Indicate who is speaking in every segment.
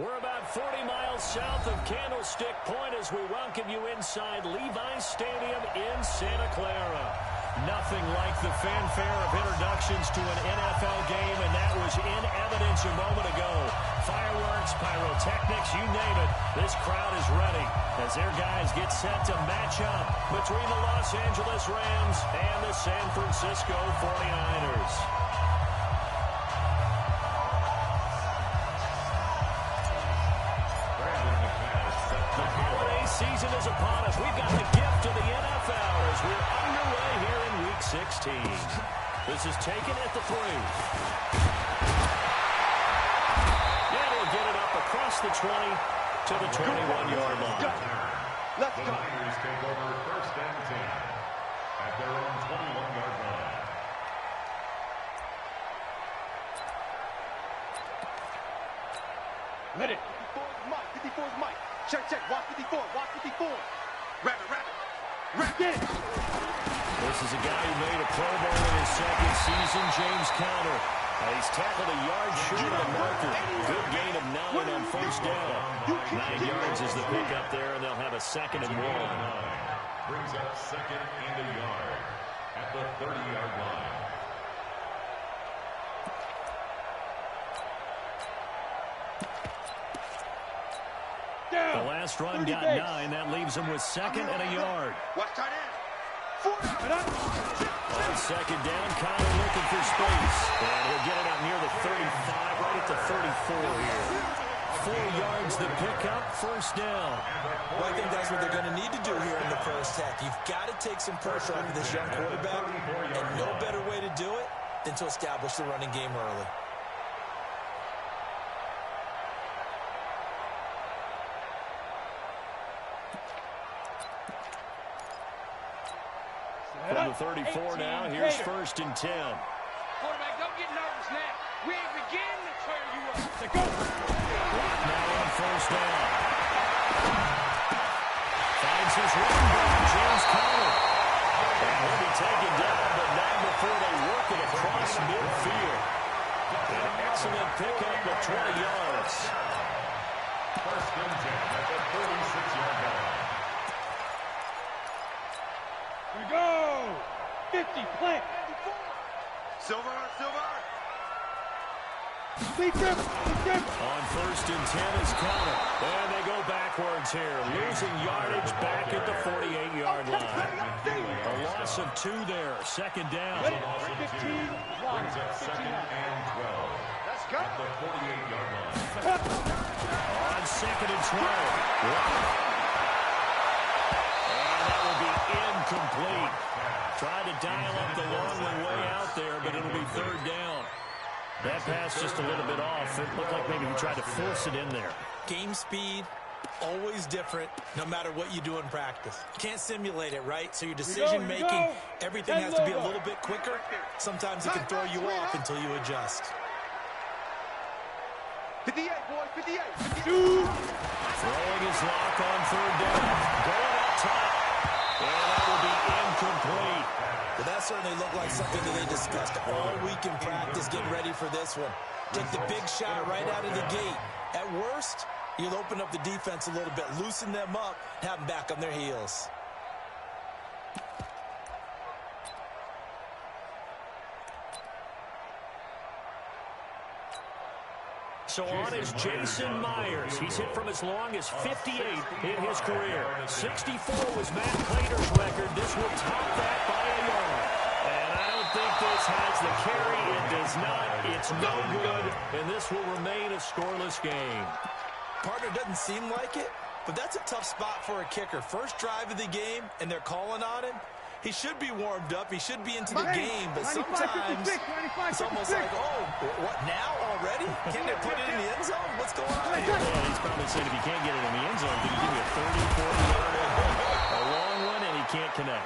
Speaker 1: We're about 40 miles south of Candlestick Point as we welcome you inside Levi's Stadium in Santa Clara. Nothing like the fanfare of introductions to an NFL game, and that was in evidence a moment ago. Fireworks, pyrotechnics, you name it. This crowd is ready as their guys get set to match up between the Los Angeles Rams and the San Francisco 49ers. The holiday season is upon us. We've got the gift of the NFL as we're underway here in Week 16. This is taken at the 3. And he'll get it up across the 20 to the 21-yard line.
Speaker 2: Let's go. Niners take over 1st and 10 at their own 21-yard line.
Speaker 3: Let it. 54 is Mike. Check. Watch 54. Rabbit. Get it.
Speaker 1: This is a guy who made a Pro Bowl in his second season, James Conner. He's tackled a yard short of the marker. Good gain of 9 on 1st down. 9 yards is the pickup there, and they'll have a 2nd and 1.
Speaker 2: Brings up 2nd and a yard at the 30-yard line.
Speaker 1: The last run got 9. That leaves him with 2nd and a yard.
Speaker 3: Watch tight end.
Speaker 1: On 2nd down, Conner looking for space. And he'll get it out near the 35, right at the 34 here. 4 yards the pickup, 1st down.
Speaker 4: Well, I think that's what they're going to need to do here in the first half. You've got to take some pressure off of this young quarterback, and no better way to do it than to establish the running game early.
Speaker 1: From the 34 now, here's 1st and 10.
Speaker 5: Quarterback, don't get nervous now. We ain't beginning to tear you up.
Speaker 1: Go. Now on 1st down. Finds his running back, James Conner. And he'll be taken down, but not before they work it across midfield. An excellent pickup of 20 yards.
Speaker 2: 1st and 10 at the 36-yard line.
Speaker 3: We go. 50, plant.
Speaker 5: Silver.
Speaker 1: On 1st and 10 is Conner. And they go backwards here. Losing yardage back at the 48-yard line. A loss of 2 there. 2nd down.
Speaker 3: 15.
Speaker 2: Brings up 2nd and 12.
Speaker 3: Let's go.
Speaker 2: At the 48-yard line.
Speaker 1: On 2nd and 12. Incomplete. Tried to dial up the long way out there, but it'll be 3rd down. That pass just a little bit off. It looked like maybe he tried to force it in there.
Speaker 4: Game speed, always different, no matter what you do in practice. You can't simulate it, right? So your decision-making, everything has to be a little bit quicker. Sometimes it can throw you off until you adjust.
Speaker 3: 58, boy, 58.
Speaker 1: Throwing his lock on 3rd down. Going up top. And that will be incomplete.
Speaker 4: Well, that certainly looked like something that they discussed all week in practice getting ready for this one. Take the big shot right out of the gate. At worst, you'll open up the defense a little bit, loosen them up, have them back on their heels.
Speaker 1: So on is Jason Myers. He's hit from as long as 58 in his career. 64 was Matt Prater's record. This will top that by a yard. And I don't think this has the carry. It does not. It's no good. And this will remain a scoreless game.
Speaker 4: Partner doesn't seem like it, but that's a tough spot for a kicker. First drive of the game, and they're calling on him. He should be warmed up. He should be into the game. But sometimes it's almost like, oh, what, now already? Can't they put it in the end zone? What's going on here?
Speaker 1: Yeah, he's probably saying if he can't get it in the end zone, can you give me a 30, 40 yard, a long one, and he can't connect.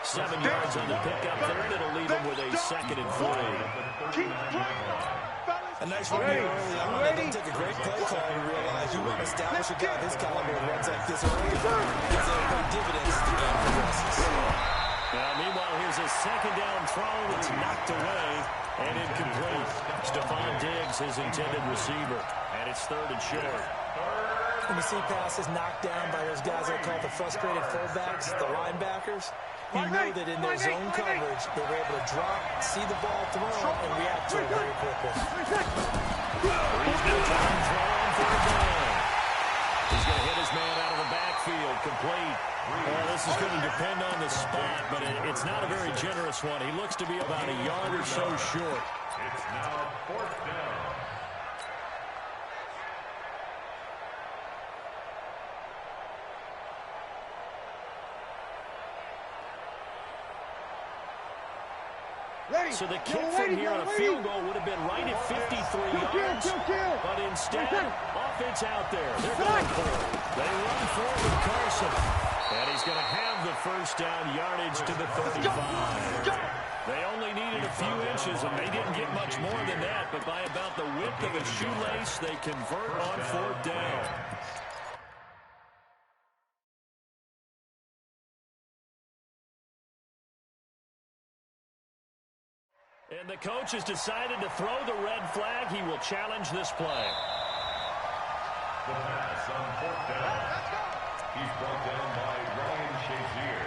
Speaker 1: 7 yards on the pickup there, and it'll leave him with a 2nd and 3.
Speaker 4: A nice run here early on. It doesn't take a great play call to realize you want to establish a guy of his caliber and runs like this early on because they'll pay dividends as the game progresses.
Speaker 1: Meanwhile, here's a 2nd down throw. It's knocked away and incomplete. Stephon Diggs, his intended receiver. And right, it's 3rd and short.
Speaker 4: When you see passes knocked down by those guys that are called the frustrated fullbacks, the linebackers, you know that in their zone coverage, they were able to drop, see the ball thrown, and react to it very quickly.
Speaker 1: He's going to turn throwing for a down. He's going to hit his man out of the backfield, complete. Well, this is going to depend on the spot, but it's not a very generous one. He looks to be about a yard or so short.
Speaker 2: It's now 4th down.
Speaker 1: So the kick from here on a field goal would have been right at 53 yards. But instead, offense out there. They're going for it. They run forward with Carson. And he's going to have the first down yardage to the 35. They only needed a few inches, and they didn't get much more than that. But by about the width of a shoelace, they convert on 4th down. And the coach has decided to throw the red flag. He will challenge this play.
Speaker 2: The pass on 4th down. He's brought down by Ryan Shazier.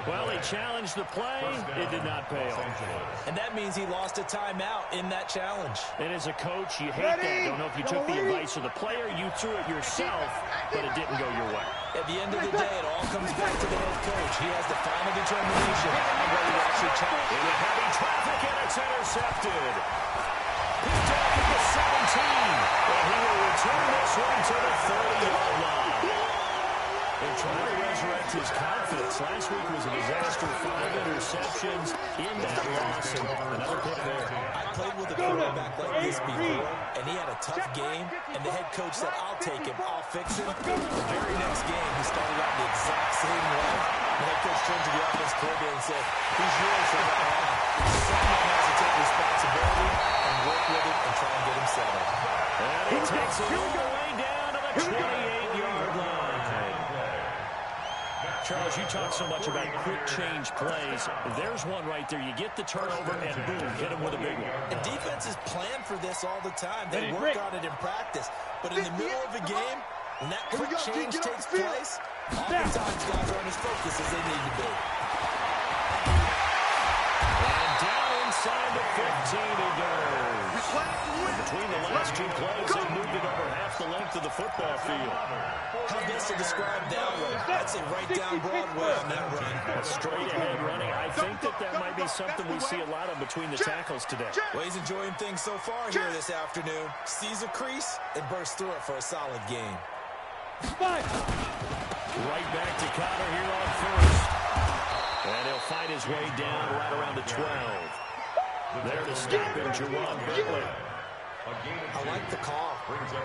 Speaker 1: Well, he challenged the play. It did not pay off.
Speaker 4: And that means he lost a timeout in that challenge.
Speaker 1: And as a coach, you hate that. Don't know if you took the advice of the player. You threw it yourself, but it didn't go your way.
Speaker 4: At the end of the day, it all comes back to the head coach. He has the final determination on whether to actually challenge.
Speaker 1: Into heavy traffic, and it's intercepted. Picked up at the 17. And he will return this one to the 30-yard line. They're trying to resurrect his confidence. Last week was a disaster. 5 interceptions in that loss, and another pick there.
Speaker 4: I played with a quarterback like this before, and he had a tough game, and the head coach said, I'll take him, I'll fix him. The very next game, he started out the exact same way. The head coach turned to the offense coordinator and said, he's yours from now on. Someone has to take responsibility and work with it and try and get him settled.
Speaker 1: And he takes it all the way down to the 28-yard line. Charles, you talk so much about quick change plays. There's one right there. You get the turnover, and boom, hit him with a big one.
Speaker 4: And defenses plan for this all the time. They work on it in practice. But in the middle of a game, when that quick change takes place, oftentimes guys aren't as focused as they need to be.
Speaker 1: And down inside the 15 he goes. Between the last two plays, they moved it over half the length of the football field.
Speaker 4: How best to describe that one? I'd say right down Broadway on that run.
Speaker 1: A straight-ahead running. I think that might be something we see a lot of between the tackles today.
Speaker 4: Well, he's enjoying things so far here this afternoon. Sees a crease and bursts through it for a solid game.
Speaker 1: Right back to Cotter here on first. And he'll fight his way down right around the 12. There to stop him, Juwan Bentley.
Speaker 4: I like the call.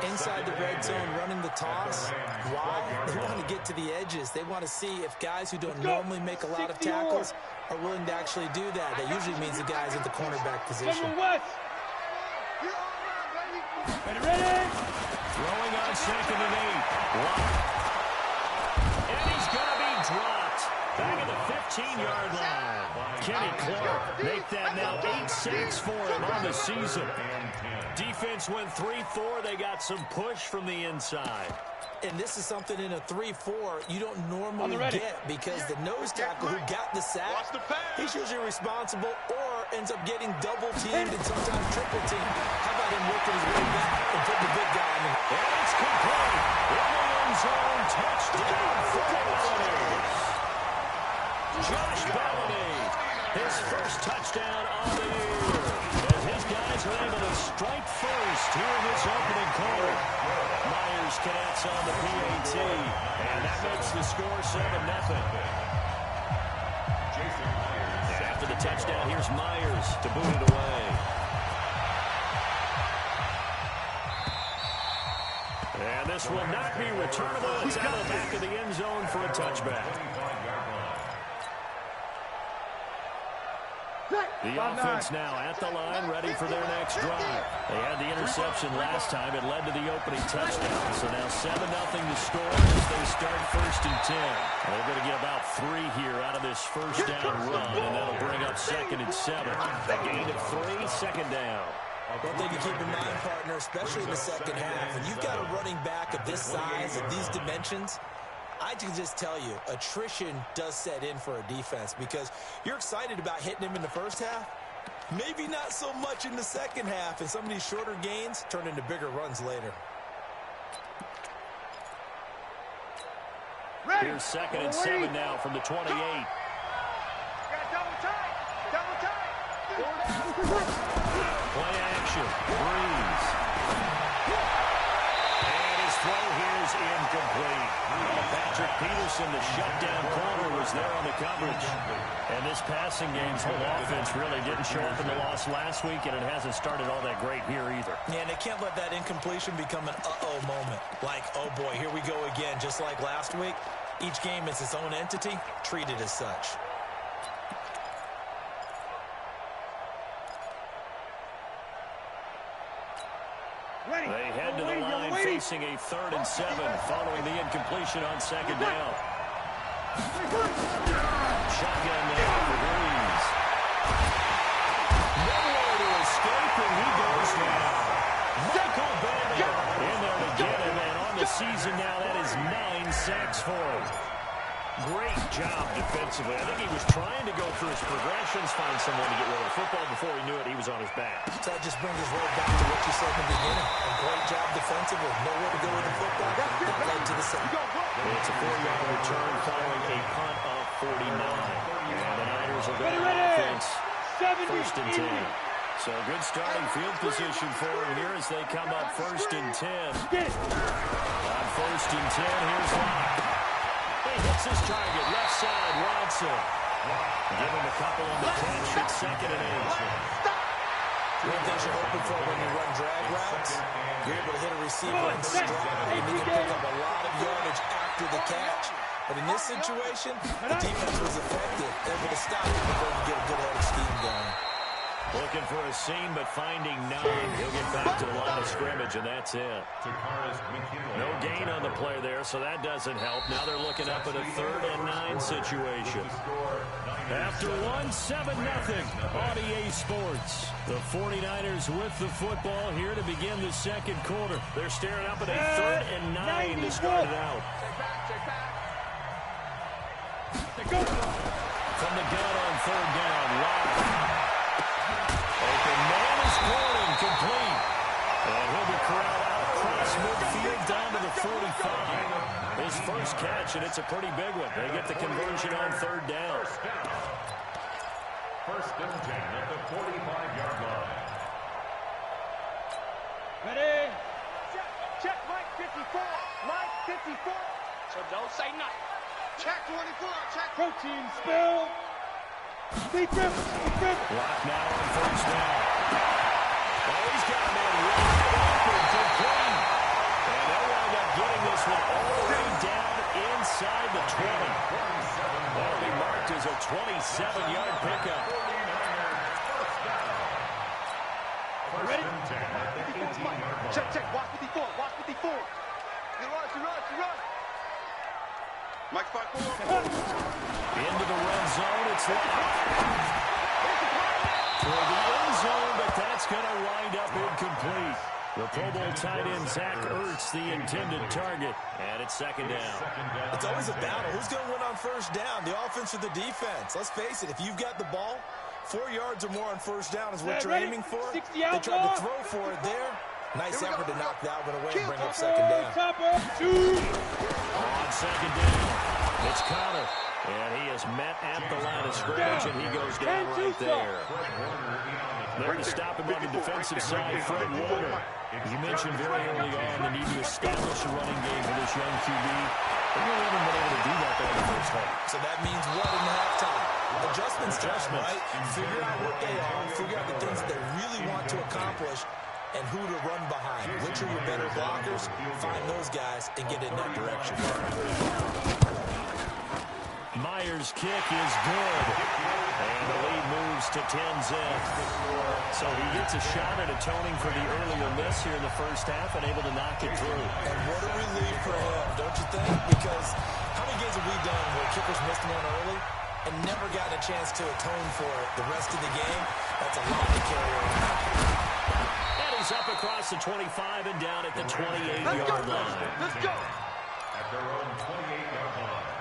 Speaker 4: Inside the red zone, running the toss. Why? They want to get to the edges. They want to see if guys who don't normally make a lot of tackles are willing to actually do that. That usually means the guys at the cornerback position.
Speaker 1: Ready? Throwing on 2nd and 8. Blocked. And he's going to be dropped. Back at the 15-yard line. Kenny Clark make that now 8 sacks for him on the season. Defense went 3-4. They got some push from the inside.
Speaker 4: And this is something in a 3-4 you don't normally get because the nose tackle who got the sack, he's usually responsible or ends up getting double-teamed and sometimes triple-teamed. How about him working his way back and put the big guy in?
Speaker 1: And it's complete. In the end zone, touchdown for the Niners. Josh Bellamy, his first touchdown on the year. As his guys are able to strike first here in this opening quarter. Myers connects on the PAT, and that makes the score 7-0. After the touchdown, here's Myers to boot it away. And this will not be returnable. It's out of the back of the end zone for a touchback. The offense now at the line, ready for their next drive. They had the interception last time. It led to the opening touchdown. So now 7-0 to score as they start 1st and 10. They're going to get about 3 here out of this first down run, and that'll bring up 2nd and 7. A gain of 3, 2nd down.
Speaker 4: One thing to keep in mind, partner, especially in the second half, when you've got a running back of this size, of these dimensions, I can just tell you, attrition does set in for a defense because you're excited about hitting him in the first half. Maybe not so much in the second half, and some of these shorter gains turn into bigger runs later.
Speaker 1: Here's 2nd and 7 now from the 28.
Speaker 3: Double tight. Double tight.
Speaker 1: Play action. Breeze. And his throw here is incomplete. Patrick Peterson, the shutdown corner, was there on the coverage. And this passing game's whole offense really didn't show up in the loss last week, and it hasn't started all that great here either.
Speaker 4: Yeah, and they can't let that incompletion become an uh-oh moment. Like, oh boy, here we go again, just like last week. Each game is its own entity, treated as such.
Speaker 1: They head to the line facing a 3rd and 7 following the incompletion on 2nd down. Shotgun now for Breeze. Nowhere to escape, and he goes down. Michael Bennett in there to get him, and on the season now, that is 9 sacks for him. Great job defensively. I think he was trying to go through his progressions, find someone to get rid of the football. Before he knew it, he was on his back.
Speaker 4: So that just brings us right back to what you said in the beginning. A great job defensively. Nowhere to go with the football. That led to the sack.
Speaker 1: It's a 4-yard return following a punt of 49. And the Niners are going to offense 1st and 10. So good starting field position for him here as they come up 1st and 10. On 1st and 10, here's Locke. He hits his target, left side, Watson. Give him a couple on the catch at 2nd and 8.
Speaker 4: One thing you're hoping for when you run drag routes, you're able to hit a receiver in stride, and you can pick up a lot of yardage after the catch. But in this situation, the defense was effective, able to stop him before you get a good head of steam going.
Speaker 1: Looking for a seam, but finding none. He'll get back to the line of scrimmage, and that's it. No gain on the play there, so that doesn't help. Now they're looking up at a 3rd and 9 situation. After 1-7-0 on EA Sports. The 49ers with the football here to begin the second quarter. They're staring up at a 3rd and 9 to start it out. From the gun on 3rd down, Locke. Open man is caught incomplete. And he'll be corralled out across midfield down to the 45. His first catch, and it's a pretty big one. They get the conversion on 3rd down.
Speaker 2: 1st and 10 at the 45-yard line.
Speaker 3: Ready? Check Mike 54. Mike 54.
Speaker 5: So don't say nothing.
Speaker 3: Check 24. Check. Protein spill. Defense.
Speaker 1: Lock now on 1st down. Oh, he's got a man wide open for Clinton. And they'll wind up getting this one all the way down inside the 20. That'll be marked as a 27-yard pickup.
Speaker 3: Ready? Check. Watch 54. Watch 54. You run. Mike 54.
Speaker 1: Into the red zone, it's Locke. For the end zone, but that's going to wind up incomplete. The Pro Bowl tight end Zach Ertz, the intended target, and it's 2nd down.
Speaker 4: It's always a battle. Who's going to win on 1st down, the offense or the defense? Let's face it, if you've got the ball, 4 yards or more on 1st down is what you're aiming for. They tried to throw for it there. Nice effort to knock that one away and bring up 2nd down.
Speaker 1: On 2nd down, it's Connor. And he is met at the line of scrimmage, and he goes down right there. There to stop him on the defensive side, Fred Warner. You mentioned very early on the need to establish a running game for this young QB. They really haven't been able to do that in the first half.
Speaker 4: So that means what in halftime? Adjustments, right? Figure out what they are, figure out the things that they really want to accomplish, and who to run behind. Which are your better blockers? Find those guys and get in that direction.
Speaker 1: Myers' kick is good. And the lead moves to 10-zip. So he gets a shot at atoning for the earlier miss here in the first half and able to knock it through.
Speaker 4: And what a relief for him, don't you think? Because how many games have we done where kickers missed one early and never gotten a chance to atone for it the rest of the game? That's a lot to carry around.
Speaker 1: across the 25 and down at the 28-yard line.
Speaker 3: Let's go.
Speaker 2: At their own 28-yard line.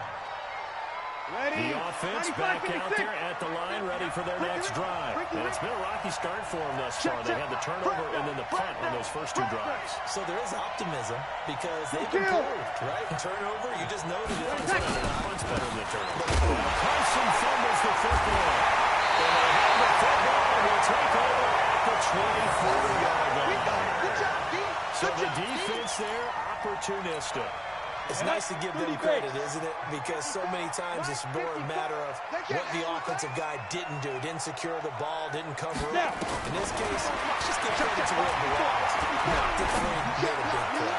Speaker 1: The offense back out there at the line, ready for their next drive. And it's been a rocky start for them thus far. They had the turnover and then the punt on those first two drives.
Speaker 4: So there is optimism because they've improved, right? Turnover, you just noted it.
Speaker 1: Punt's better than the turnover. Carson fumbles the football. And they have the football and will take over at the 24-yard line. So the defense there, opportunistic.
Speaker 4: It's nice to give them credit, isn't it? Because so many times it's more a matter of what the offensive guy didn't do. Didn't secure the ball, didn't cover up. In this case, just give credit to where it belongs. Knocked it free, made a big play.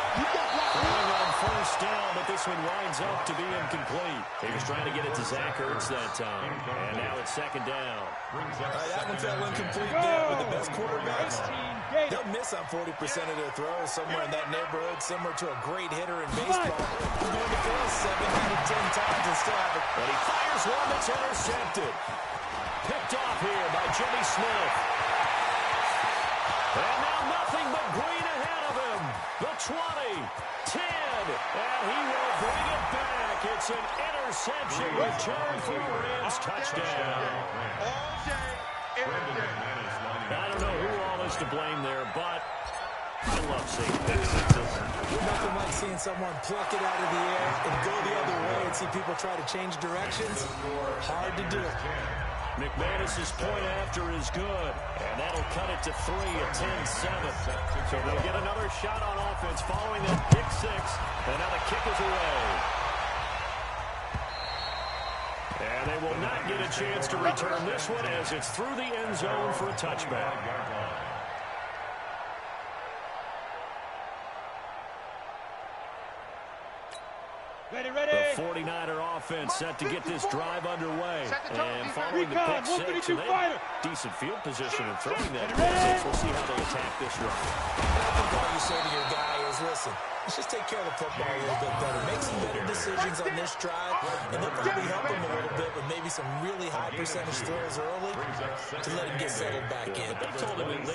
Speaker 1: Throwing on first down, but this one winds up to be incomplete. He was trying to get it to Zach Ertz that time. And now it's second down.
Speaker 4: All right, that one fell incomplete there with the best quarterbacks. They'll miss on 40% of their throws somewhere in that neighborhood, similar to a great hitter in baseball. He's going to fail 7 out of 10 times and still have it.
Speaker 1: But he fires one that's intercepted. Picked off here by Jimmy Smith. And now nothing but green ahead of him. The 20, 10, and he will bring it back. It's an interception return for a Rams touchdown. I don't know who all is to blame there, but I love seeing this.
Speaker 4: Nothing like seeing someone pluck it out of the air and go the other way and see people try to change directions. Hard to do.
Speaker 1: McManus's point after is good, and that'll cut it to 3 at 10-7. So they'll get another shot on offense following that pick six, and now the kick is away. And they will not get a chance to return this one as it's through the end zone for a touchback. The 49er offense set to get this drive underway. And following the pick six, and they have decent field position in throwing that pick six. We'll see how they attack this drive.
Speaker 4: I think all you say to your guy is, listen, let's just take care of the football a little bit better. Make some better decisions on this drive, and they'll probably help him a little bit with maybe some really high percentage throws early to let him get settled back in.
Speaker 1: They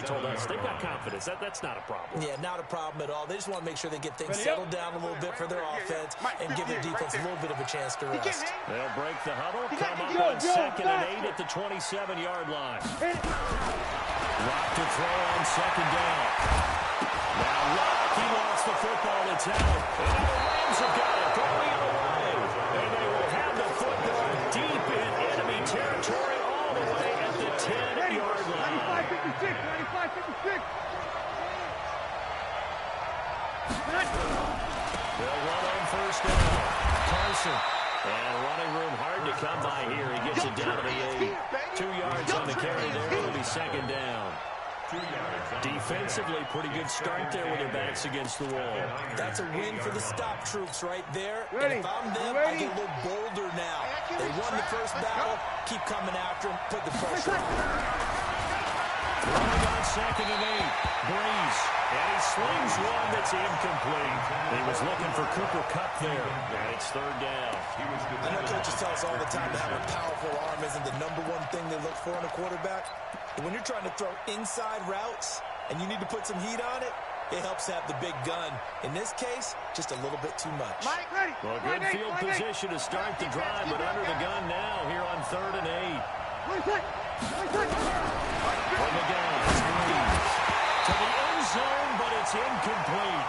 Speaker 1: told us they've got confidence. That's not a problem.
Speaker 4: Yeah, not a problem at all. They just want to make sure they get things settled down a little bit for their offense and give their defense a little bit of a chance to rest.
Speaker 1: They'll break the huddle, come up on 2nd and 8 at the 27-yard line. Rock to throw on 2nd down. Now Rock, he wants the football. It's out. And the Rams have got it going the other way. And they will have the football deep in enemy territory all the way at the 10-yard line.
Speaker 3: 95-56.
Speaker 1: They'll run on first down. Carson. And running room hard to come by here. He gets it down to the 8. 2 yards on the carry there. It'll be second down. Defensively, pretty good start there with their backs against the wall.
Speaker 4: That's a win for the stop troops right there. And if I'm them, I get a little bolder now. They won the first battle. Keep coming after them. Put the pressure on.
Speaker 1: Running on 2nd and 8. Breeze. And he slings one that's incomplete. He was looking for Cooper Kupp there. And it's 3rd down.
Speaker 4: I know coaches tell us all the time that having a powerful arm isn't the #1 thing they look for in a quarterback. But when you're trying to throw inside routes and you need to put some heat on it, it helps have the big gun. In this case, just a little bit too much.
Speaker 1: Well, good field position to start the drive, but under the gun now here on 3rd and 8. From the gun, to the end zone, but it's incomplete.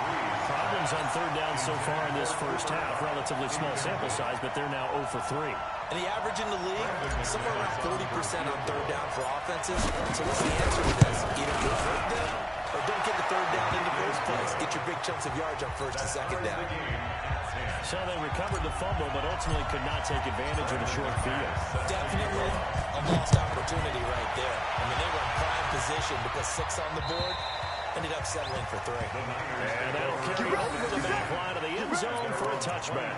Speaker 1: Problems on 3rd down so far in this first half. Relatively small sample size, but they're now 0 for 3.
Speaker 4: And the average in the league, somewhere around 40% on 3rd down for offenses. So what's the answer to this? Either go 3rd down or don't get the 3rd down in the first place. Get your big chunks of yards on 1st and 2nd down.
Speaker 1: So they recovered the fumble, but ultimately could not take advantage of the short field.
Speaker 4: Definitely a lost opportunity right there. I mean, they were in prime position to put 6 on the board. Ended up settling for 3.
Speaker 1: And that'll carry over the back line of the end zone for a touchback.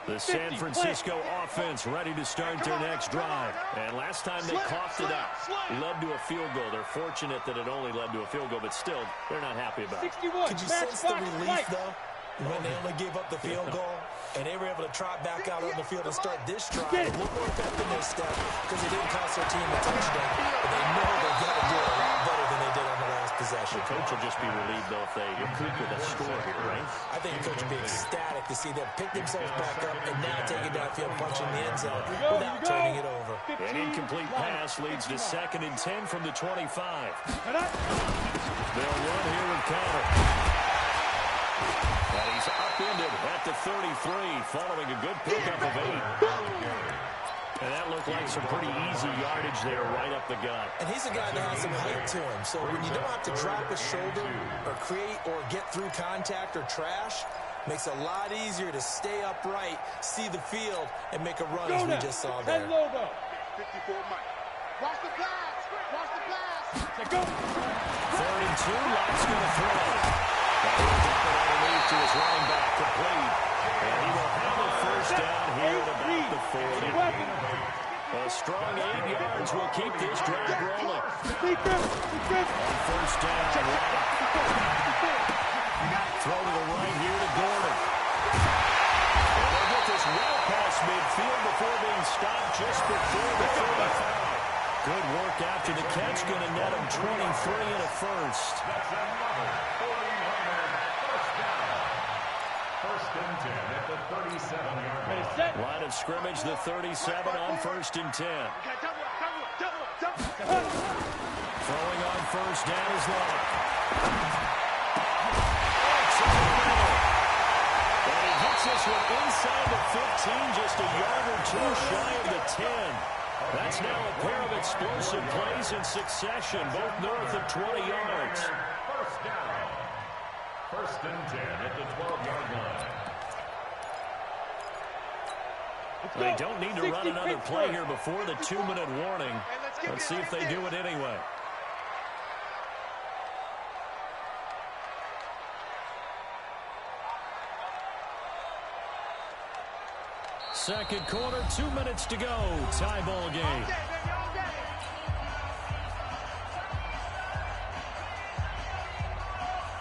Speaker 1: The San Francisco offense ready to start their next drive. And last time they coughed it up, led to a field goal. They're fortunate that it only led to a field goal, but still, they're not happy about it.
Speaker 4: Could you sense the relief, though? when they only gave up the field goal, and they were able to trot back out on the field and start this drive a little more effectiveness step because they didn't cost their team a touchdown, but they know they've got to do it a lot better than they did on the last possession.
Speaker 1: The coach will just be relieved, though, if they recoup with a score here, right?
Speaker 4: I think the coach will be ecstatic to see them pick themselves back up and now take it downfield, punching the end zone without turning it over.
Speaker 1: An incomplete pass leads to 2nd and 10 from the 25. They'll run here with Carter. And he's upended at the 33, following a good pickup of 8. And that looked like some pretty easy yardage there right up the gut.
Speaker 4: And he's a guy that has some height to him. So when you don't have to drop a shoulder or create or get through contact or trash, makes it a lot easier to stay upright, see the field, and make a run as we just saw there.
Speaker 3: 54 Mike. Watch the pass. Watch the pass. Go.
Speaker 1: 3rd and 2. Lock's going to throw. And he'll drop it underneath to his running back, complete. And he will have a first down here at about the 40. A strong 8 yards will keep this drive rolling. On first down, throw to the right here to Gordon. And they'll get this well past midfield before being stopped just before the 35. Good work after the catch, going to net him 23 and a first.
Speaker 2: That's another 49er first down. 1st and 10 at the 37-yard line.
Speaker 1: Line of scrimmage, the 37 on 1st and 10. Throwing on first down is Long. And he hits this one inside the 15, just a yard or two shy of the 10. That's now a pair of explosive plays in succession, both north of 20 yards.
Speaker 2: First down. 1st and 10 at the 12-yard line.
Speaker 1: They don't need to run another play here before the 2-minute warning. Let's see if they do it anyway. Second quarter, 2 minutes to go. Tie ball game.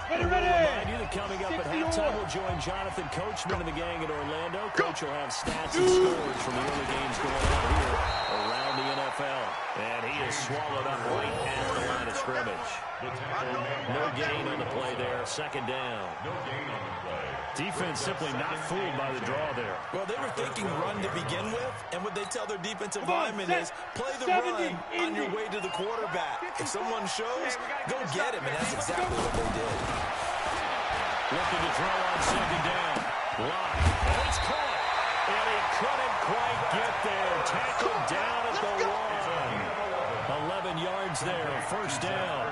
Speaker 1: We'll remind you that coming up at halftime, we'll join Jonathan Coachman and the gang in Orlando. Coach will have stats and scores from the early games going on here around the NFL. And he is swallowed up right at the line of scrimmage. No gain on the play there. 2nd down.
Speaker 2: No gain on the play.
Speaker 1: Defense simply not fooled by the draw there.
Speaker 4: Well, they were thinking run to begin with, and what they tell their defensive linemen is play the run on your way to the quarterback. If someone shows, go get him, and that's exactly what they did.
Speaker 1: Looking to throw on 2nd down. Lock. And it's caught. And he couldn't quite get there. Tackled down at the 1. 11 yards there. First down.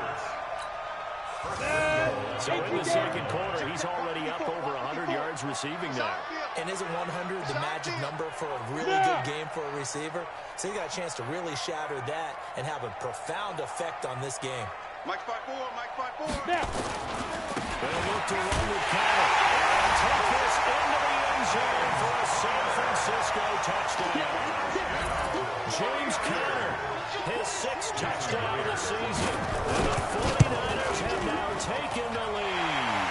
Speaker 1: So in the second quarter, he's already up over 100 yards receiving now.
Speaker 4: And isn't 100 the magic number for a really good game for a receiver? So he got a chance to really shatter that and have a profound effect on this game.
Speaker 3: Mike 5-4, Mike 5-4.
Speaker 1: They'll look to run with Carter. And take this into the end zone for a San Francisco touchdown. James Carter, his 6th touchdown of the season. And the 49ers have now taken the lead.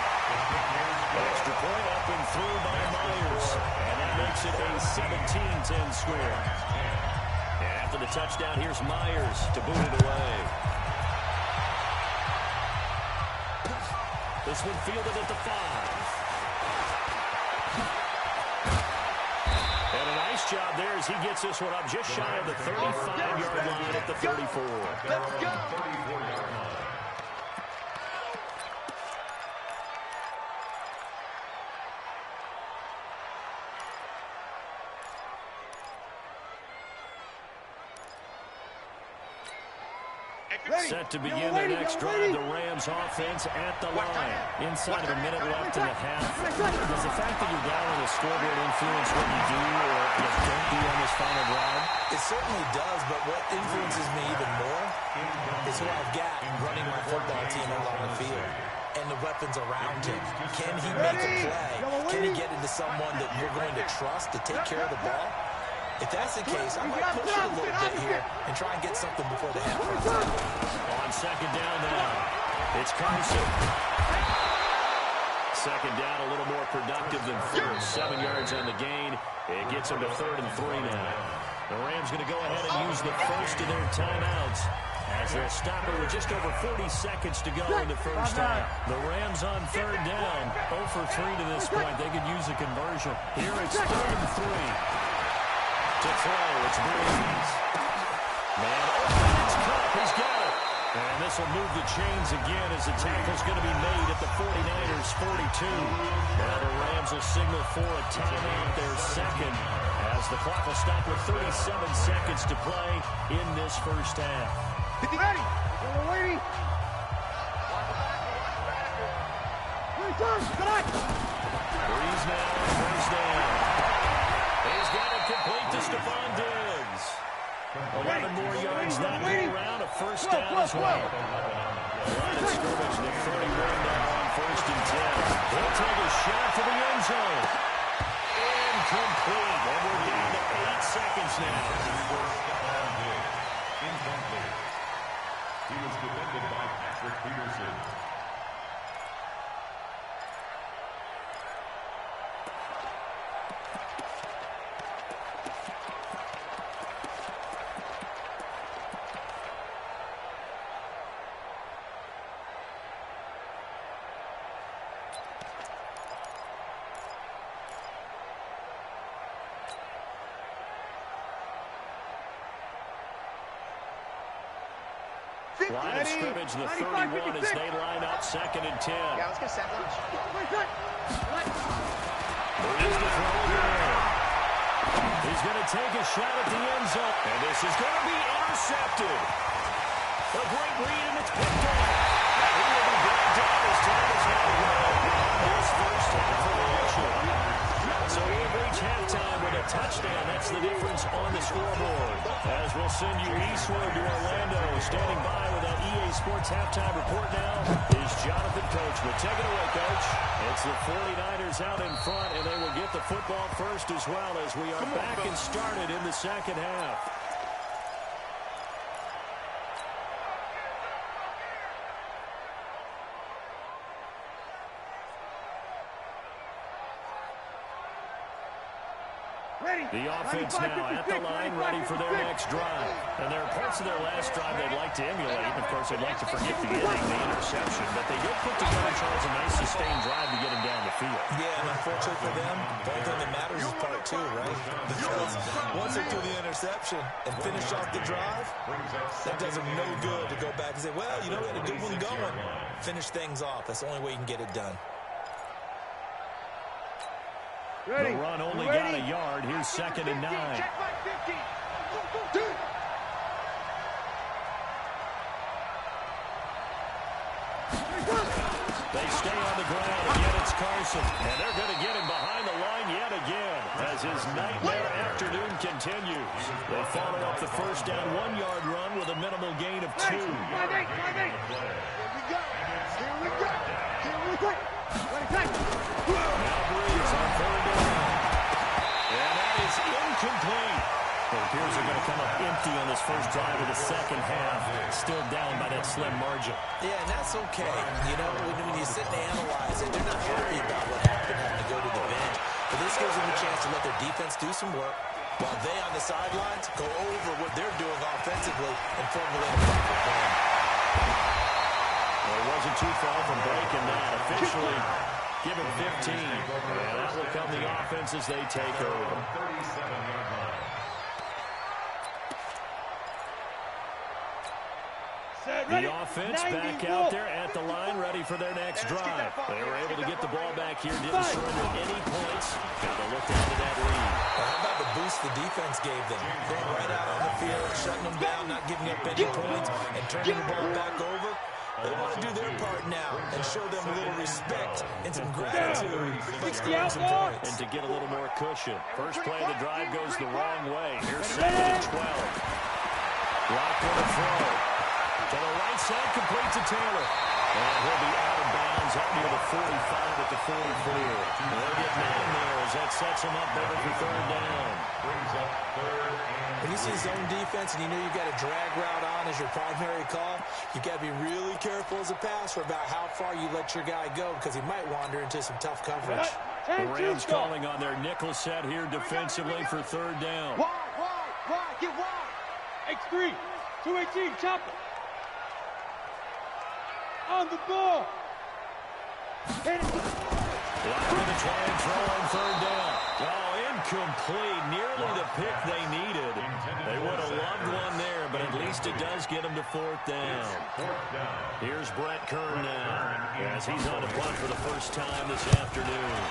Speaker 1: Extra point up and through by Myers. And that makes it a 17-10 score. And after the touchdown, here's Myers to boot it away. This one fielded at the 5. And a nice job there as he gets this one up just shy of the 35-yard line at the 34.
Speaker 3: Let's go.
Speaker 2: 34-yard line.
Speaker 1: Set to begin their next drive, the Rams offense at the line. Inside of a minute left in the half. Does the fact that you're down on the scoreboard influence what you do or just don't do on this final drive?
Speaker 4: It certainly does, but what influences me even more is who I've got running my football team along the field and the weapons around him. Can he make a play? Can he get into someone that you're going to trust to take care of the ball? If that's the case, I might push it a little bit here and try and get something before the half runs out.
Speaker 1: On 2nd down now, it's Carson. second down a little more productive than first. 7 yards on the gain. It gets them to 3rd and 3 now. The Rams going to go ahead and use the first of their timeouts as they'll stop it with just over 40 seconds to go in the first half. The Rams on 3rd down. 0 for 3 to this point. They could use a conversion. Here it's 3rd and 3. To throw, it's Breeze. Man open, it's Cup. He's got it. And this will move the chains again as the tackle's going to be made at the 49ers' 42. Now the Rams will signal for a timeout, their second, as the clock will stop with 37 seconds to play in this first half.
Speaker 3: Ready? Waiting.
Speaker 1: Breeze now on first down. He's got it complete to Stephon Diggs. 11 more yards that go around, a first down as well. Line of scrimmage, the 31 now on 1st and 10. He'll take a shot to the end zone. Incomplete, and we're down to 8 seconds now.
Speaker 2: Incomplete. He was defended by Patrick Peterson.
Speaker 1: Line of scrimmage, the 31 as they line up 2nd and 10.
Speaker 3: Yeah, let's get set lunch.
Speaker 1: Breeze to throw again. He's going to take a shot at the end zone. And this is going to be intercepted. A great read, and it's picked off. Now he will be brought down as time is now run. This first half of the action. So we'll reach halftime with a touchdown. That's the difference on the scoreboard. As we'll send you eastward to Orlando. Standing by with that EA Sports halftime report now is Jonathan Coachman. Take it away, Coach. It's the 49ers out in front, and they will get the football first as well as we are back and started in the second half. The offense now at the line, ready for their next drive. And there are parts of their last drive they'd like to emulate. Of course, they'd like to forget the ending, the interception. But they did put together, Charles, a nice sustained drive to get him down the field.
Speaker 4: Yeah, and unfortunately for them, the only thing that matters is part 2, right? Because once they do the interception and finish off the drive, that does them no good to go back and say, well, you know, we had a good one going. Finish things off. That's the only way you can get it done.
Speaker 1: The run only got a yard. Here's 2nd and 9. They stay on the ground. Again, it's Carson. And they're going to get him behind the line yet again as his nightmare afternoon continues. They follow up the first down 1-yard run with a minimal gain of 2.
Speaker 3: Here we go.
Speaker 1: Now Breeze on 3rd down. And that is incomplete. It appears they're going to come up empty on this first drive of the second half. Still down by that slim margin.
Speaker 4: Yeah, and that's okay. You know, when you sit and analyze it, they're not happy about what happened having to go to the bench. But this gives them a chance to let their defense do some work while they on the sidelines go over what they're doing offensively and formulate a proper plan.
Speaker 1: Well, it wasn't too far from breaking that. Officially given 15. And that will come the offense as they take over.
Speaker 2: 37-yard line.
Speaker 1: The offense back out there at the line, ready for their next drive. They were able to get the ball back here, didn't surrender any points. Got to look down to that lead.
Speaker 4: Well, how about the boost the defense gave them? Going right out on the field, shutting them down, not giving up any points, and turning the ball back over. They want to do their part now and show them a little respect and some gratitude for scoring some points.
Speaker 1: And to get a little more cushion. First play of the drive goes the wrong way. Here's 2nd and 12. Locked on the throw. To the right side, complete to Taylor. And he'll be out of bounds up near the 45 at the 44. They'll get 9 there as that sets him up better for 3rd down.
Speaker 2: Brings up 3rd and
Speaker 4: And you see zone defense and you know you've got a drag route on as your primary call, you got to be really careful as a passer about how far you let your guy go because he might wander into some tough coverage.
Speaker 1: The Rams calling on their nickel set here defensively for third down.
Speaker 3: Wide, get wide.
Speaker 5: X3, 218, chopper. On the ball.
Speaker 1: Lock with a try and throw on third down. Oh, incomplete. Nearly the pick they needed. They would have loved one there, but at least it does get them to fourth down. Here's Brett Kern now, as he's on a punt for the first time this afternoon.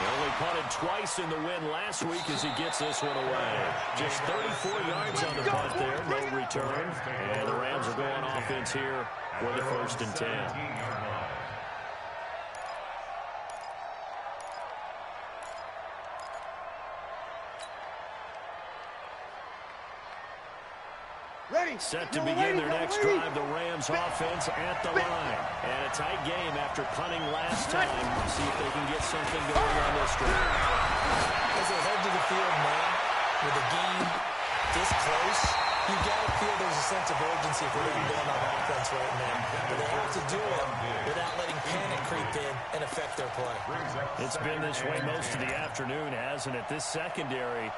Speaker 1: He only punted twice in the win last week as he gets this one away. Just 34 yards on the punt there, no return. And the Rams are going offense here for the 1st and 10. Set to begin their next drive, the Rams offense at the line. And a tight game after punting last time. See if they can get something going on this drive.
Speaker 4: As they head to the field now, with the game this close, you got to feel there's a sense of urgency for them going on offense right now. But they have to do it without letting panic creep in and affect their play.
Speaker 1: It's been this way most of the afternoon, hasn't it? This secondary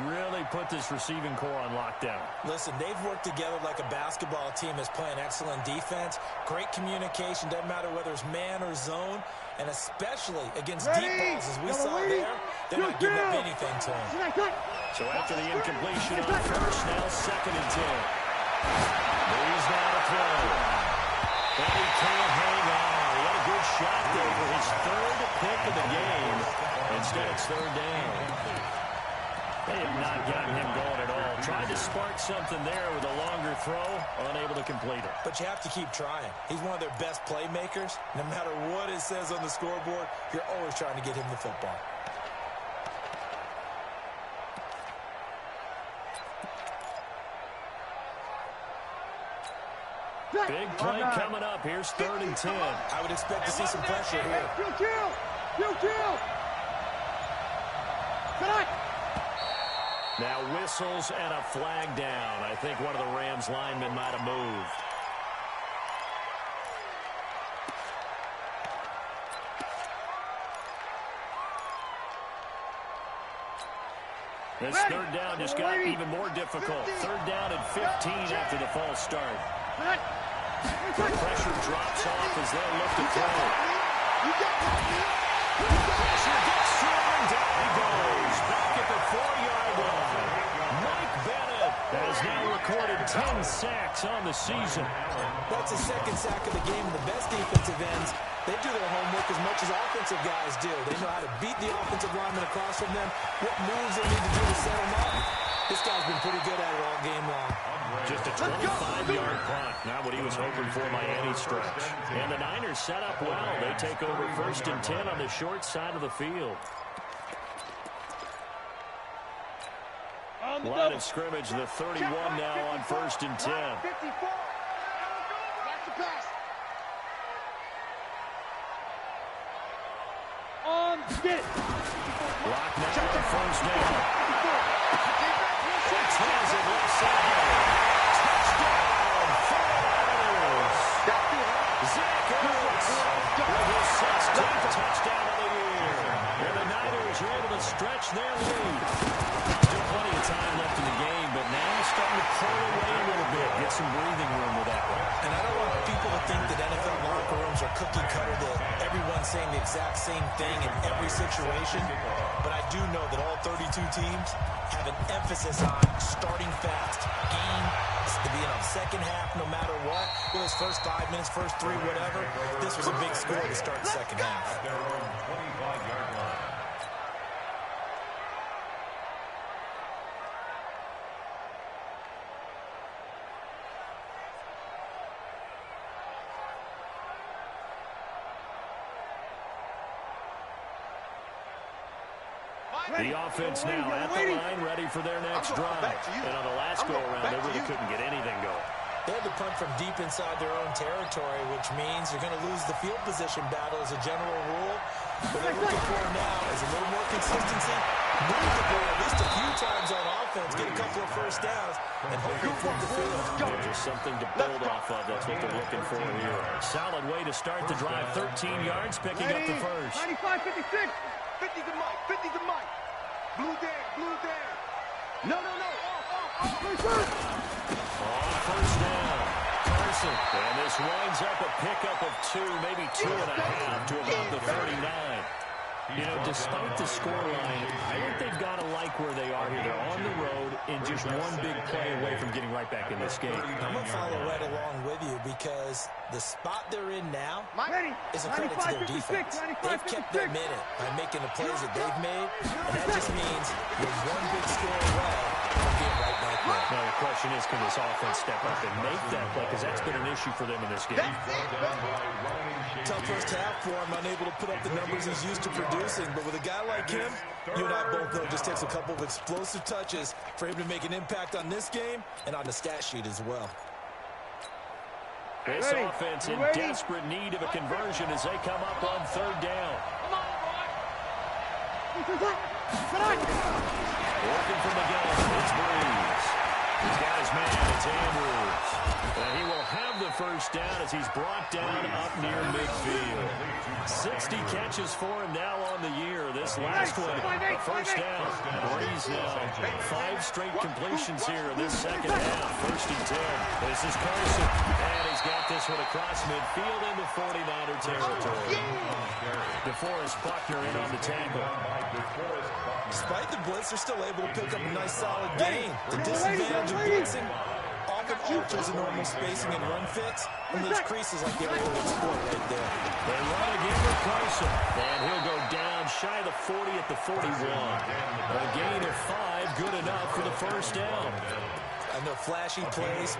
Speaker 1: really put this receiving core on lockdown.
Speaker 4: Listen, they've worked together like a basketball team that's playing excellent defense. Great communication, doesn't matter whether it's man or zone, and especially against deep balls, as we saw there, they're not giving up anything to them.
Speaker 1: So after the incompletion on first, now 2nd and 10. Breeze now to throw. But he can't hang on. He had a good shot there for his 3rd pick of the game. Instead, it's 3rd down. They have not gotten him going at all. Tried to spark something there with a longer throw, unable to complete it.
Speaker 4: But you have to keep trying. He's one of their best playmakers. No matter what it says on the scoreboard, you're always trying to get him the football.
Speaker 1: Big play coming up. Here's 3rd and 10.
Speaker 4: I would expect to see some pressure here.
Speaker 1: Now whistles and a flag down. I think one of the Rams linemen might have moved. This 3rd down just got even more difficult. 3rd down and 15 after the false start. The pressure drops off as they'll look to throw. Pressure gets strong. Down he goes. Back at the 4-yard line. Mike Bennett has now recorded 10 sacks on the season.
Speaker 4: That's the 2nd sack of the game. The best defensive ends, they do their homework as much as offensive guys do. They know how to beat the offensive lineman across from them, what moves they need to do to set them up. This guy's been pretty good at it all game long.
Speaker 1: Just a 25-yard punt. Not what he was hoping for by any stretch. And the Niners set up well. They take over 1st and 10 on the short side of the field. Line of scrimmage, the 31 now on 1st and 10.
Speaker 5: Get it.
Speaker 1: Lock now on 1st down. Flex has it left side. Touchdown, 49ers. Zach Ertz with his 16th touchdown of the year. And the Niners are able to stretch their lead. Still plenty of time left in the game, but now starting to pull away a little bit. Get some breathing room with that one.
Speaker 4: And I don't want people to think that NFL locker rooms are cookie cutter, that everyone's saying the exact same thing in every situation. But I do know that all 32 teams have an emphasis on starting fast. Game to be in a 2nd half no matter what. Whether it's first 5 minutes, first 3, whatever. This was a big score to start the 2nd half.
Speaker 2: Their own 25-yard line.
Speaker 1: The offense now at the line, ready for their next drive. And on the last go-around, they really couldn't get anything going.
Speaker 4: They had to punt from deep inside their own territory, which means you're going to lose the field position battle as a general rule. What they're looking for now is a little more consistency move the ball at least a few times on offense, get a couple of first downs, and hopefully flip the field.
Speaker 1: Just something to build off of. That's what they're looking for here. Solid way to start the drive. 13 yards, picking up the first.
Speaker 3: 95-56. 50 to Mike. 50 to Mike. Blue down. Blue down. No. Off.
Speaker 1: On first down, Carson. And this winds up a pickup of 2, maybe 2.5 to about the 39. You know, despite the scoreline, I think they've got to like where they are here. They're on the road and just one big play away from getting right back in this game.
Speaker 4: I'm going to follow right along with you because the spot they're in now is a credit to their defense. They've kept them in it by making the plays that they've made, and that just means you're one big score away from getting right back there.
Speaker 1: Now, the question is, can this offense step up and make that play? Because that's been an issue for them in this game.
Speaker 4: Tough first half for him, unable to put up the numbers he's used to producing. But with a guy like him, you and I both know it just takes a couple of explosive touches for him to make an impact on this game and on the stat sheet as well.
Speaker 1: This offense in desperate need of a conversion as they come up on third down. Working from the gun, it's Breeze. He's got his man, it's Andrews. And he will have the first down as he's brought down up near midfield. 60 catches for him now on the year. This last one, a first down. Breeze now, 5 straight completions here in this second half. First and 10. This is Carson. And he's got this one across midfield into 49er territory. DeForest Buckner in on the tackle.
Speaker 4: Despite the blitz, they're still able to pick up a nice solid gain. The disadvantage of blitzing often alters the normal spacing and run fits, and those creases like they were able to exploit right there.
Speaker 1: They run again with Carson, and he'll go down shy of the 40 at the 41. A gain of 5, good enough for the first down.
Speaker 4: I know flashy plays,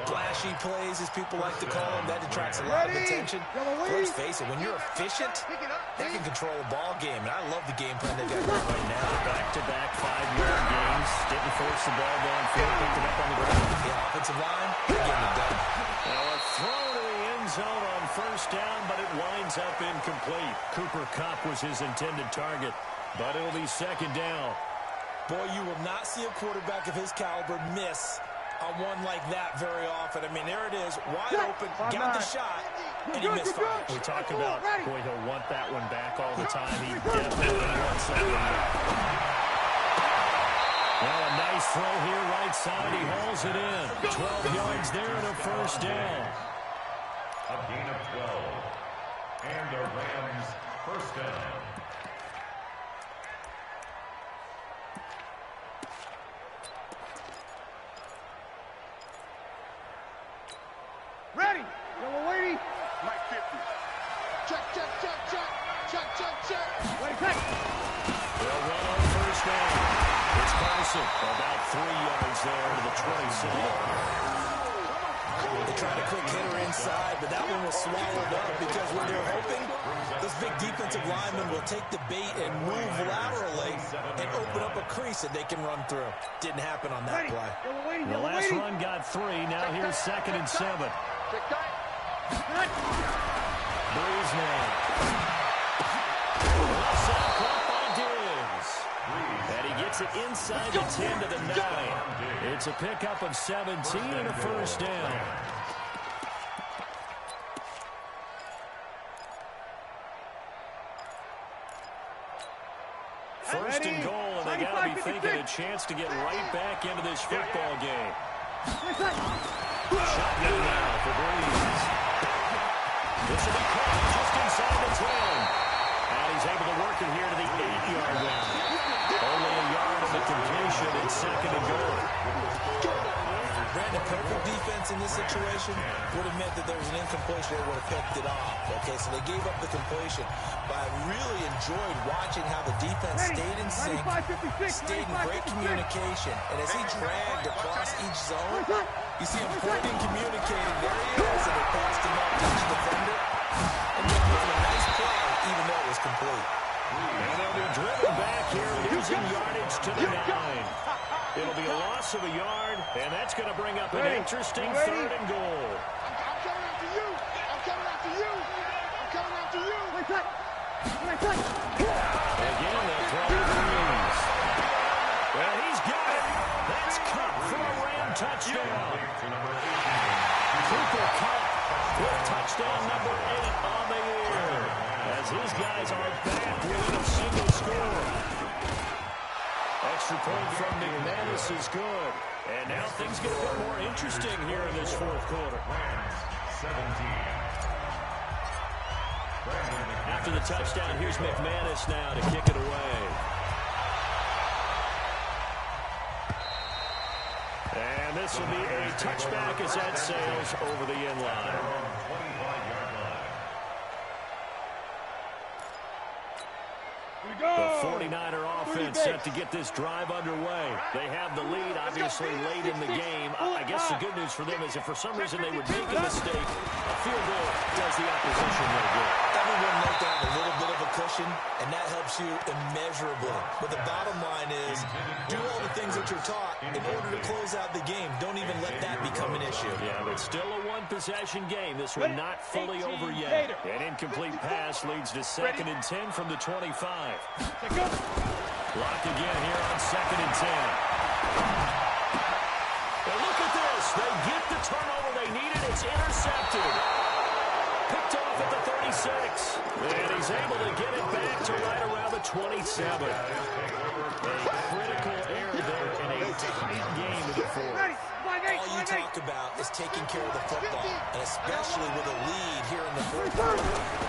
Speaker 4: as people like to call them, that detracts a lot of attention. Let's face it, when you're efficient, that can control a ball game, and I love the game plan they've got going right now.
Speaker 1: Back-to-back 5-yard gains, didn't force the ball downfield, picked it up on the ground.
Speaker 4: The offensive line, they're getting it done.
Speaker 1: Now a throw to the end zone on first down, but it winds up incomplete. Cooper Kupp was his intended target, but it'll be second down.
Speaker 4: Boy, you will not see a quarterback of his caliber miss on one like that very often. I mean, there it is, wide open, got the shot, and he misfired.
Speaker 1: We talk about, boy, he'll want that one back all the time. He definitely wants that one back. Well, a nice throw here right side. He hauls it in. 12 yards there and a first down.
Speaker 2: A gain of 12. And the Rams first down.
Speaker 3: Ready. Yellow lady. Mike 50. Check. Ready, check.
Speaker 1: They'll run on first down. It's Carson. About 3 yards there to the 27.
Speaker 4: They tried a quick hitter inside, but that one was swallowed up because when they're hoping, this big defensive lineman will take the bait and move laterally and open up a crease that they can run through. Didn't happen on that play.
Speaker 1: The last run got 3. Now here's 2nd and 7. Breeze now. And he gets it inside the 10 to the 9. It's a pickup of 17 and a first down. First and goal, and they got to be thinking a chance to get right back into this football game. Shotgun now for Breeze. This will be caught just inside the 10. And he's able to work it here to the 8-yard line. Only a yard of the completion. It's 2nd and goal.
Speaker 4: Brandon, perfect defense in this situation would have meant that there was an incompletion. They would have picked it off. Okay, so they gave up the completion. But I really enjoyed watching how the defense stayed in sync, stayed in great communication. And as he dragged across each zone, you see him pointing, communicating. There he is, and they passed him up to each defender. And then with a nice play, even though it was complete.
Speaker 1: And they'll be driven back here, losing yardage to the 9. It'll be a loss of a yard, and that's going to bring up an interesting 3rd and goal.
Speaker 3: I'm coming after you.
Speaker 1: Again, they'll throw to Breeze. Well, he's got it. That's Cup for a Ram touchdown. Cooper Cup with touchdown number 8 on the year, as his guys are back within a single score. Extra point from McManus is good. And now things get a bit more interesting here in this fourth quarter.
Speaker 2: 17.
Speaker 1: After the touchdown, here's McManus now to kick it away. And this will be a touchback as that sails over the end line.
Speaker 2: 25-yard line.
Speaker 1: The 49er offense set to get this drive underway. They have the lead, obviously, late in the game. I guess the good news for them is if for some reason they would make a mistake, a field goal does the opposition no good.
Speaker 4: Everyone knows to have a little bit of a cushion, and that helps you immeasurably. But the bottom line is, do all the things that you're taught in order to close out the game. Don't even let that become an issue.
Speaker 1: Yeah, but still a one-possession game. This one not fully over yet. An incomplete pass leads to 2nd and 10 from the 25. Locked again here on 2nd and 10. Well, look at this. They get the turnover they needed. It's intercepted. Picked off at the 36. And he's able to get it back to right around the 27. A critical error there in a tight game in the fourth.
Speaker 4: All you talk about is taking care of the football, and especially with a lead here in the fourth quarter.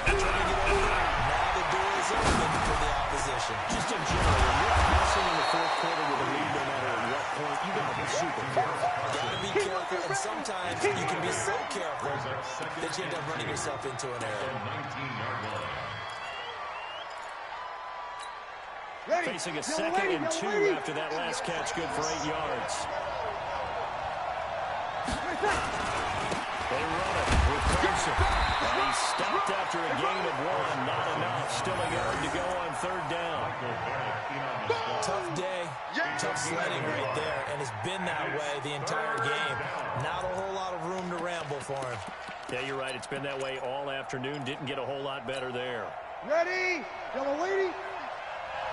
Speaker 4: Turning it over. Now the door is open for the opposition.
Speaker 1: Just in general, when you're passing in the fourth quarter with a lead, no matter at what point, you got to be super careful.
Speaker 4: Got to be careful, and sometimes you can be so careful that you end up running yourself into an error.
Speaker 2: 19-yard line.
Speaker 1: Facing a 2nd and 2 after that last catch, good for 8 yards. They run it with Carson. And he's stopped after a gain of 1. Not enough. Still a yard to go on 3rd down.
Speaker 4: Tough day, tough sledding right there, and it's been that way the entire game. Not a whole lot of room to ramble for him.
Speaker 1: Yeah, you're right. It's been that way all afternoon. Didn't get a whole lot better there.
Speaker 3: Ready? Yellow lady.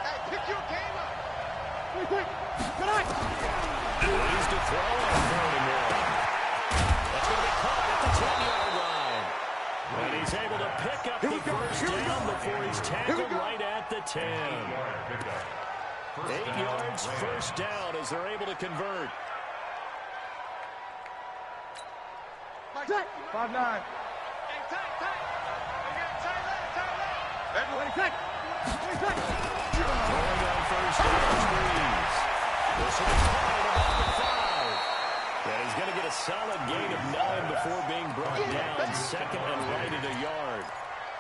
Speaker 3: Hey, pick your game up. Quick. Good night.
Speaker 1: He's to throw on 3rd and 1. That's going to be caught at the 10-yard line. And he's able to pick up the first down before he's tackled right at the 10. 8 yards, first down as they're able to convert.
Speaker 3: 5-9. Hey, tight. We got tight left. Everybody tight.
Speaker 1: Throwing on first down, Breeze. This will be caught at about the 5. And he's going to get a solid gain of 9 before being brought down. 2nd and right at a yard.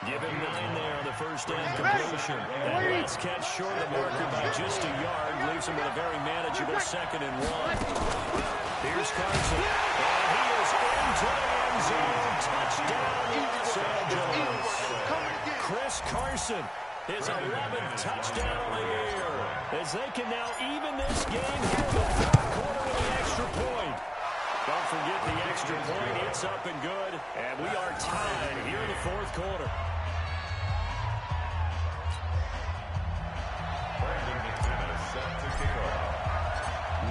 Speaker 1: Give him 9 there on the first down completion. That last catch short of the marker by just a yard leaves him with a very manageable 2nd and 1. Here's Carson. And he is into the end zone. Touchdown, Los Angeles. Chris Carson, his 11th touchdown on the year, as they can now even this game here in the fourth quarter with the extra point. Don't forget the extra point. It's up and good, and we are tied here in the fourth quarter.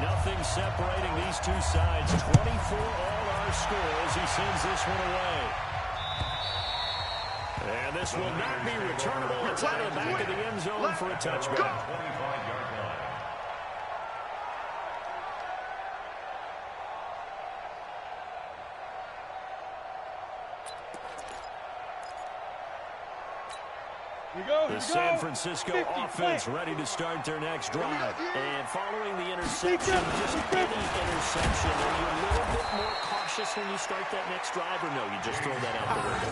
Speaker 1: Nothing separating these two sides. 24 all our score as he sends this one away. And this will not be returnable. It's out of the back of the end zone for a touchback.
Speaker 2: 25-yard line.
Speaker 1: The San Francisco offense ready to start their next drive. And following the interception, just any interception, are you a little bit more cautious when you start that next drive, or no, you just throw that out the window?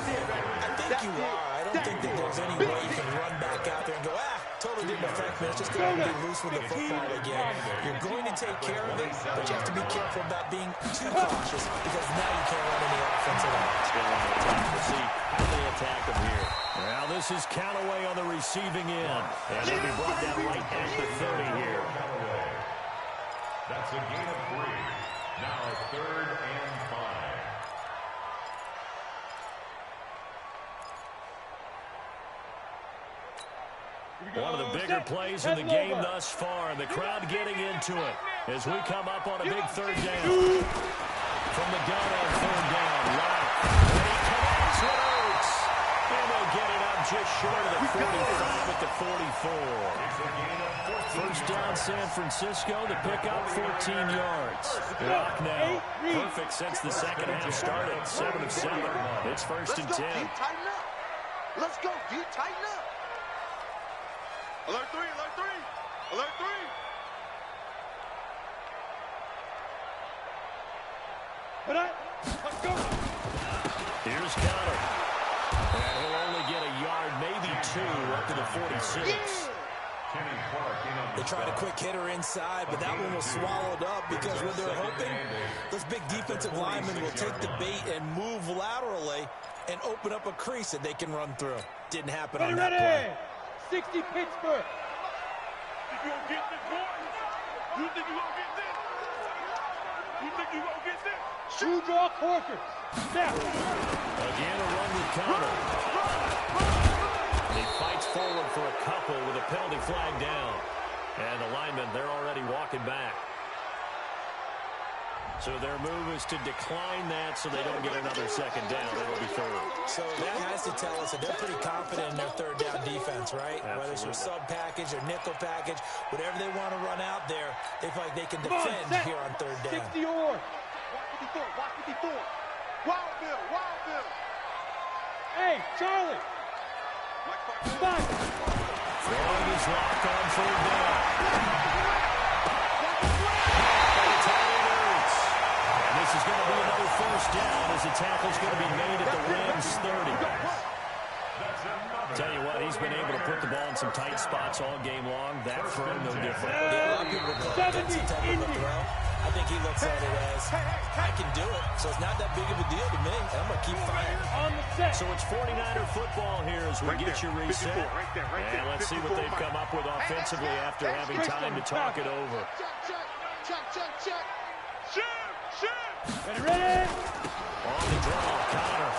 Speaker 4: I think you are. I don't think that there's any way you can run back out there and go, totally didn't affect me. Let's just go and be loose with the football again. You're going to take care of it, but you have to be careful about being too cautious because now you can't run any offense at all.
Speaker 1: Let's go on the attack. We'll see how they attack them here. Now this is Callaway on the receiving end. And they'll be brought down right at the 30 here.
Speaker 2: That's a gain of 3. Now 3rd and 5.
Speaker 1: One of the bigger plays in the game thus far, and the crowd getting into it as we come up on a big third down. From the gun on third down, Lott. And he connects with Oates. And they'll get it up just short of the 45 at the 44. First down, San Francisco. The pickup, 14 yards. Rock now. Perfect since the second half started. 7 of 7. It's first and 10.
Speaker 3: Let's go, D. Tighten up. Alert 3, alert 3. Alert 3. Let's go.
Speaker 1: Here's Connor. And he'll only get a yard, maybe 2, up to the 46.
Speaker 4: They tried a quick hitter inside, but that one was swallowed up because when they're hoping, those big defensive linemen will take the bait and move laterally and open up a crease that they can run through. Didn't happen on that play.
Speaker 5: 60 Pittsburgh. You gonna get this, boy? You think you gonna get this? You think you gonna get this? Shoe draw Corker. Snap.
Speaker 1: Again, a run with Connor. He fights forward for a couple with a penalty flag down. And the linemen, they're already walking back. So their move is to decline that so they don't get another second down. It'll be third.
Speaker 4: So that has to tell us that they're pretty confident in their third down defense, right?
Speaker 1: Absolutely.
Speaker 4: Whether it's their sub package or nickel package, whatever they want to run out there, they feel like they can defend here on third down.
Speaker 5: 60 or.
Speaker 3: Watch 54. Wild Bill, Wild Bill.
Speaker 5: Hey, Charlie. Back.
Speaker 1: Throwing is locked on third down. And this is going to be another first down as the tackle's going to be made at the Rams 30. Tell you what, he's been able to put the ball in some tight spots all game long. That throw, no different.
Speaker 4: A lot of people call it that type of a throw. I think he looks at it as, I can do it, so it's not that big of a deal to me. I'm going to keep firing.
Speaker 5: On the set.
Speaker 1: So it's 49er football here as we get you reset. And let's see what they've come up with offensively after having time to talk it over.
Speaker 3: Check.
Speaker 5: Ready, ready.
Speaker 1: On the draw, Connor.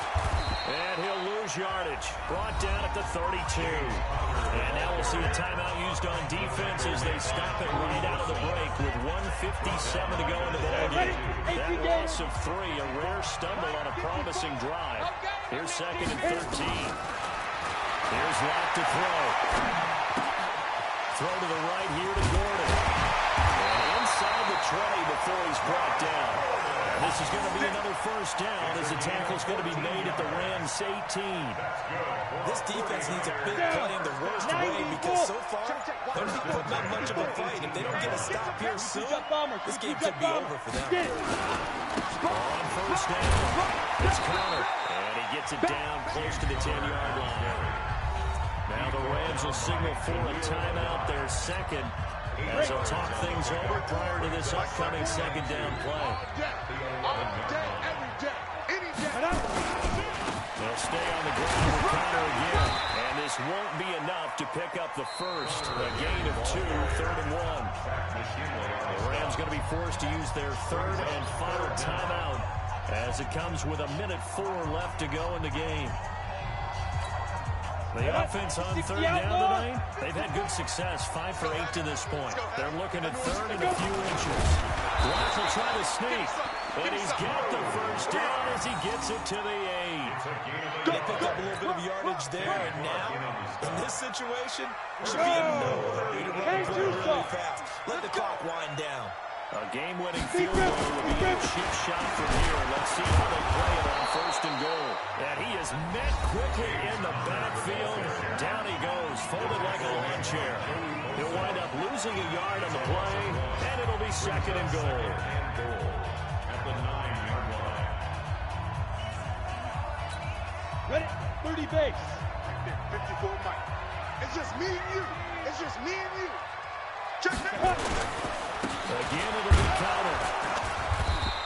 Speaker 1: And he'll lose yardage. Brought down at the 32. And now we'll see a timeout used on defense as they stop it right out of the break with 1:57 to go in the ballgame. That loss of 3, a rare stumble on a promising drive. Here's second and 13. Here's Lott to throw. Throw to the right here to Gordon. And inside the 20 before he's brought down. This is going to be another first down as the tackle's going to be made at the Rams 18.
Speaker 4: This defense needs a big play in the worst way because so far, they're not putting up much of a fight. If they don't get a stop here soon, this game could be over for them.
Speaker 1: On first down, it's Connor. And he gets it down close to the 10-yard line. Now the Rams will signal for a timeout, their second, as they'll talk things over prior to this upcoming second down play. They'll stay on the ground with Connor again. And this won't be enough to pick up the first. A gain of 2, 3rd and 1. The Rams going to be forced to use their third and final timeout as it comes with 1:04 left to go in the game. The offense on third down tonight, they've had good success, 5 for 8 to this point. They're looking at third and a few inches. Lott will try to sneak, and he's got the first down as he gets it to the 8.
Speaker 4: They picked up a little bit of yardage there, and now, in this situation, should be in no hurry to run the play really fast. Let the clock wind down.
Speaker 1: A game-winning field goal will be a cheap shot from here. Let's see how they play it on first and goal. And he is met quickly in the backfield. Down he goes, folded like a lawn chair. He'll wind up losing a yard on the play, and it'll be second and goal.
Speaker 2: At the 9-yard line.
Speaker 5: Ready? 30 base.
Speaker 3: Right there, 54 Mike. It's just me and you. It's just me and you. Check that.
Speaker 1: Again, it'll be Connor.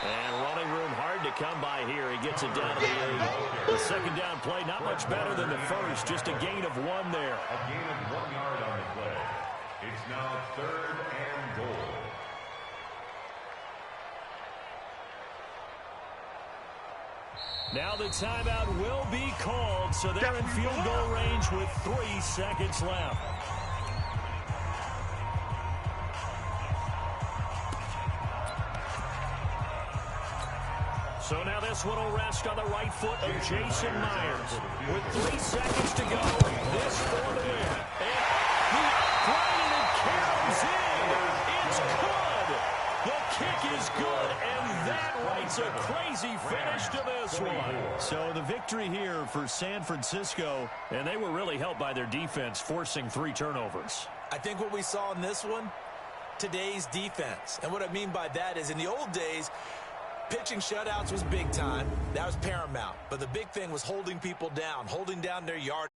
Speaker 1: And running room hard to come by here. He gets it down to the 8. The second down play, not much better than the first. Just a gain of 1 there.
Speaker 2: A gain of 1 yard on the play. It's now 3rd and goal.
Speaker 1: Now the timeout will be called, so they're in field goal range with 3 seconds left. So now this one will rest on the right foot of Jason Myers. With 3 seconds to go, this for the win. And the upright, and it carries in. It's good. The kick is good, and that writes a crazy finish to this one. So the victory here for San Francisco, and they were really helped by their defense, forcing 3 turnovers.
Speaker 4: I think what we saw in this one, today's defense. And what I mean by that is in the old days, pitching shutouts was big time. That was paramount. But the big thing was holding people down, holding down their yard.